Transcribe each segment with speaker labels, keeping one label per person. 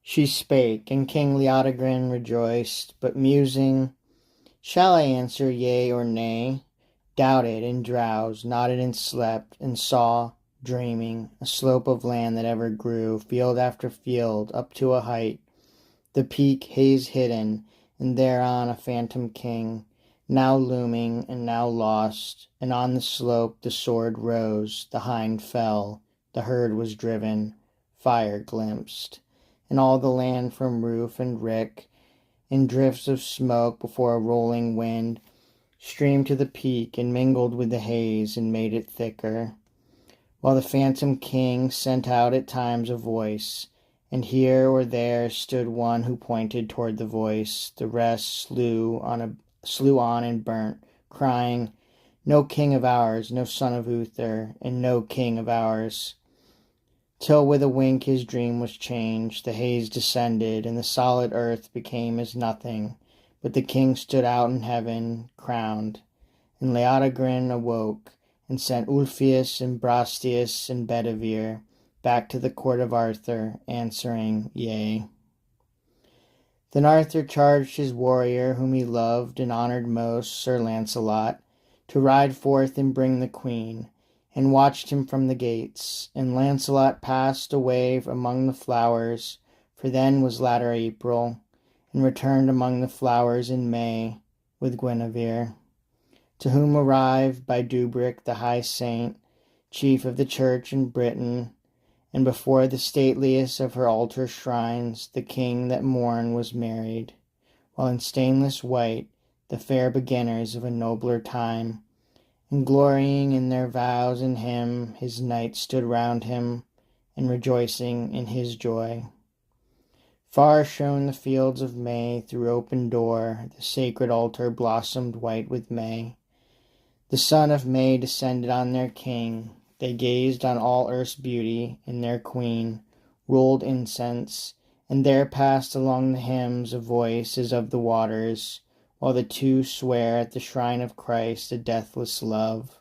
Speaker 1: She spake, and King Leodogran rejoiced, but musing, shall I answer yea or nay? Doubted and drowsed, nodded and slept, and saw, dreaming, a slope of land that ever grew, field after field, up to a height, the peak haze hidden, and thereon a phantom king, now looming and now lost, and on the slope the sword rose, the hind fell, the herd was driven, fire glimpsed, and all the land from roof and rick, in drifts of smoke before a rolling wind, streamed to the peak and mingled with the haze and made it thicker, while the phantom king sent out at times a voice, and here or there stood one who pointed toward the voice. The rest slew on and burnt, crying, no king of ours, no son of Uther, and no king of ours. Till with a wink his dream was changed, the haze descended, and the solid earth became as nothing, but the king stood out in heaven, crowned. And Leodogran awoke, and sent Ulfius and Brastias and Bedivere back to the court of Arthur, answering, yea. Then Arthur charged his warrior, whom he loved and honoured most, Sir Launcelot, to ride forth and bring the queen, and watched him from the gates. And Launcelot passed away among the flowers, for then was latter April, and returned among the flowers in May, with Guinevere, to whom arrived by Dubric the high saint, chief of the church in Britain, and before the stateliest of her altar shrines the king that morn was married, while in stainless white the fair beginners of a nobler time, and glorying in their vows in him, his knights stood round him, and rejoicing in his joy. Far shone the fields of May through open door, the sacred altar blossomed white with May. The sun of May descended on their king, they gazed on all earth's beauty, and their queen rolled incense, and there passed along the hymns a voice as of the waters, while the two swear at the shrine of Christ a deathless love.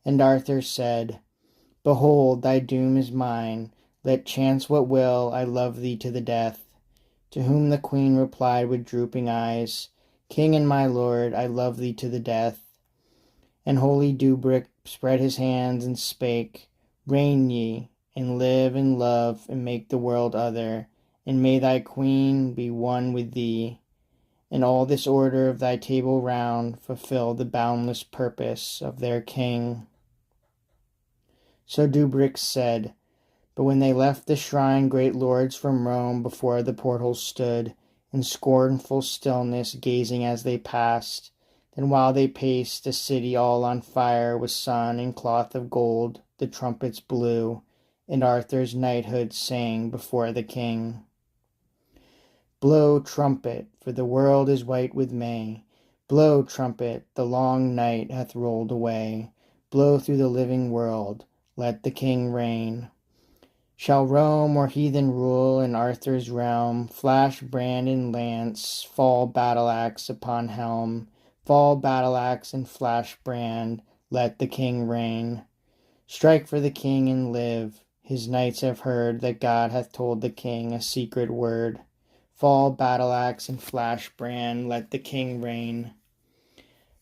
Speaker 1: And Arthur said, behold, thy doom is mine, let chance what will, I love thee to the death. To whom the queen replied with drooping eyes, King and my lord, I love thee to the death. And holy Dubric spread his hands and spake, reign ye, and live and love, and make the world other, and may thy queen be one with thee, and all this order of thy table round fulfill the boundless purpose of their king. So Dubric said, but when they left the shrine, great lords from Rome before the portals stood, in scornful stillness gazing as they passed. Then while they paced, the city all on fire with sun and cloth of gold, the trumpets blew, and Arthur's knighthood sang before the king. Blow trumpet, for the world is white with May. Blow trumpet, the long night hath rolled away. Blow through the living world, let the king reign. Shall Rome or heathen rule in Arthur's realm, flash brand and lance, fall battle-axe upon helm, fall battle-axe and flash brand, let the king reign. Strike for the king and live, his knights have heard that God hath told the king a secret word. Fall battle-axe and flash brand, let the king reign.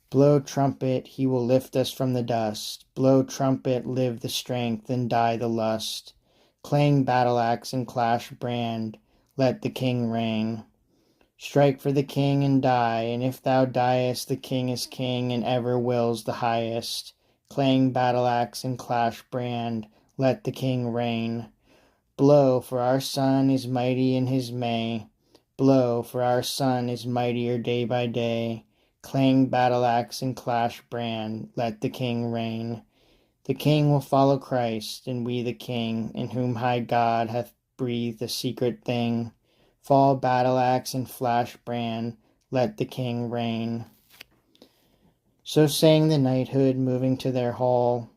Speaker 1: Blow trumpet, he will lift us from the dust. Blow trumpet, live the strength and die the lust. Clang battle-axe and clash brand, let the king reign. Strike for the king and die, and if thou diest, the king is king and ever wills the highest. Clang battle-axe and clash brand, let the king reign. Blow, for our son is mighty in his May. Blow, for our son is mightier day by day. Clang battle-axe and clash brand, let the king reign. The king will follow Christ, and we the king, in whom high God hath breathed a secret thing. Fall battle-axe and flash brand, let the king reign. So sang the knighthood, moving to their hall.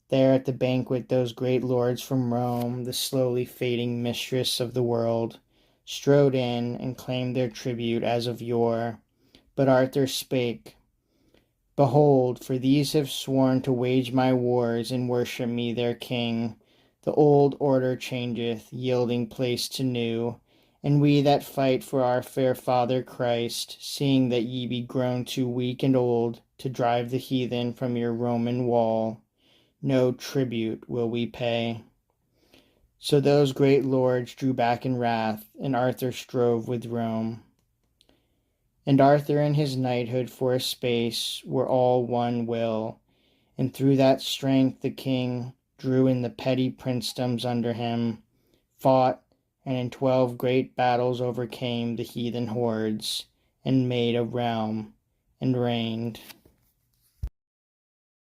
Speaker 1: There at the banquet those great lords from Rome, the slowly fading mistress of the world, strode in and claimed their tribute as of yore. But Arthur spake, behold, for these have sworn to wage my wars and worship me their king. The old order changeth, yielding place to new, And we that fight for our fair Father Christ, seeing that ye be grown too weak and old to drive the heathen from your Roman wall, no tribute will we pay. So those great lords drew back in wrath, and Arthur strove with Rome. And Arthur and his knighthood for a space were all one will, and through that strength the king drew in the petty princedoms under him, fought, and in 12 great battles overcame the heathen hordes, and made a realm, and reigned.